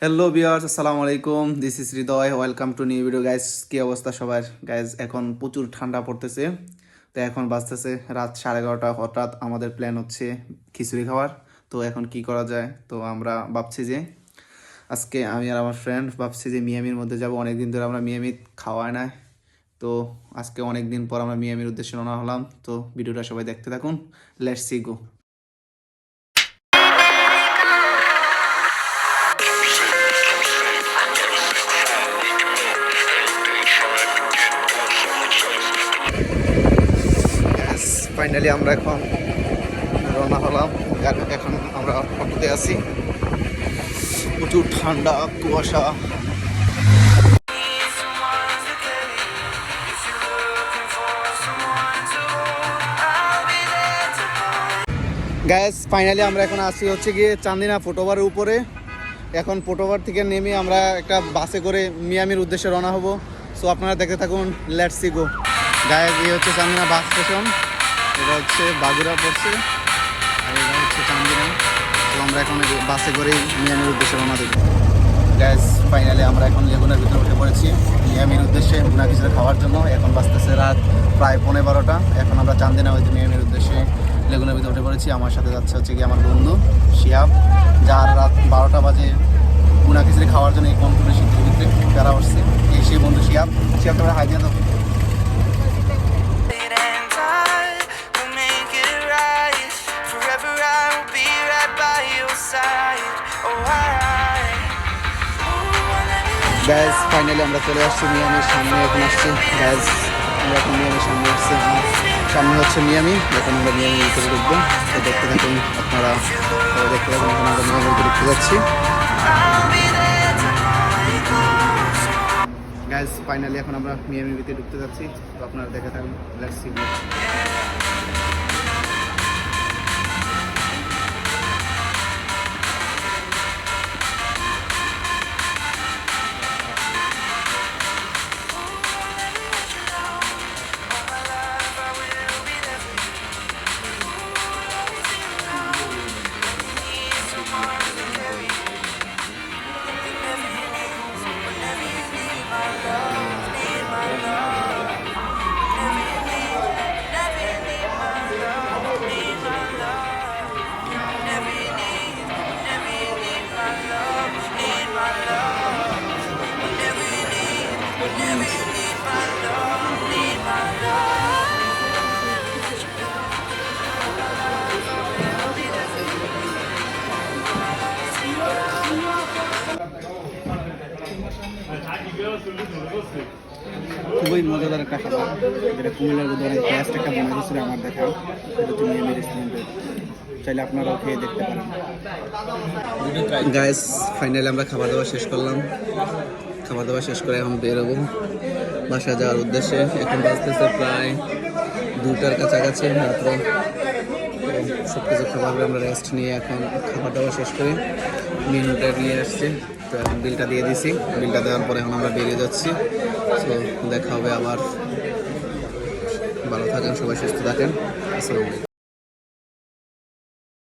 Hello viewers, আসসালামু আলাইকুম। This is Hridoy, welcome to new video. Guys, কি অবস্থা সবার? গাইস, এখন প্রচুর ঠান্ডা পড়তেছে। তো এখন বাজতেছে রাত 11:30। হঠাৎ আমাদের প্ল্যান হচ্ছে খিচুড়ি খাওয়ার। তো এখন কি করা যায়? তো আমরা ভাবছি যে আজকে আমি আর আমার ফ্রেন্ড ভাবছি যে মিয়ামির মধ্যে যাব। অনেকদিন ধরে আমরা মিয়ামি খাওয়াই না। তো আজকে অনেক দিন পর আমরা মিয়ামির উদ্দেশ্যে রওনা হলাম। তো ভিডিওটা সবাই দেখতে থাকুন। Let's see go. ফাইনালি আমরা এখন রওনা হলাম। এখন আমরা অটোতে আছি। প্রচুর ঠান্ডা, কুয়াশা। গ্যাস, ফাইনালি আমরা এখন আসি হচ্ছে গিয়ে চান্দিনা ফুটওভারের উপরে। এখন ফুটওভার থেকে নেমে আমরা একটা বাসে করে মিয়ামির উদ্দেশ্যে রওনা হব। সো আপনারা দেখতে থাকুন। লেটস সি গো। গায়ে এই হচ্ছে চান্দিনা বাস স্টেশন। এটা হচ্ছে বাগুড়া পড়ছে, আর এটা হচ্ছে চান্দিনা। তো আমরা এখন বাসে করেই মিয়ামির উদ্দেশ্যে রওনা দেব। গ্যাস, ফাইনালি আমরা এখন লেগুনার ভিতরে উঠে পড়েছি মিয়ামির উদ্দেশ্যে ভুনা খিচুড়ি খাওয়ার জন্য। এখন বাজতেছে রাত প্রায় 11:15। এখন আমরা চান্দিনা হইতে মিয়ামির উদ্দেশ্যে লেগুনার ভিতরে উঠে পড়েছি। আমার সাথে যাচ্ছে হচ্ছে কি আমার বন্ধু শিয়াব, যার রাত 12টা বাজে ভুনা খিচুড়ি খাওয়ার জন্য এই কনফিউরে শীতের ভিতরে প্যারা উঠছে। এই সেই বন্ধু শিয়াব। শিয়াব, তোমরা হাই দিয়ে দাও। গ্যাস, ফাইনালি আমরা চলে আসছি মিয়ামির সামনে। এখন আসছি গ্যাস, আমরা এখন মিয়ামির সামনে আসছি। সামনে হচ্ছে মিয়ামি। এখন আমরা মিয়ামির ভিতরে ঢুকবো। তো দেখতে থাকুন আপনারা, দেখতে থাকুন। এখন আমরা মিয়ামির ভিতরে ঢুকতে যাচ্ছি। গ্যাস, ফাইনালি এখন আমরা মিয়ামির ভিতরে ঢুকতে যাচ্ছি। তো আপনারা দেখে থাকুন। Let's see. খুবই মজাদার একটা খাবার, যেটা কুমিল্লার মধ্যে অনেক বেস্ট একটা মনে হয়েছিল আমার দেখা। এটা তুমি এমনি রেস্টুরেন্টে চাইলে আপনারাও খেয়ে দেখতে পারেন। গাইস, ফাইনালি আমরা খাবার দাবার শেষ করলাম। খাবার দাবার শেষ করে এখন বেরোবো বাসা যাওয়ার উদ্দেশ্যে। এখন বাজতেছে প্রায় 2টার কাছাকাছি রাত্রে। সব কিছু খাবার আমরা রেস্ট নিয়ে এখন খাবার দাবার শেষ করে মেনুটা নিয়ে আসছি। তো এখন বিলটা দিয়ে দিছি। বিলটা দেওয়ার পরে এখন আমরা বেরিয়ে যাচ্ছি। তো দেখা হবে আবার। ভালো থাকেন সবাই, সুস্থ থাকেন। আসসালামু আলাইকুম।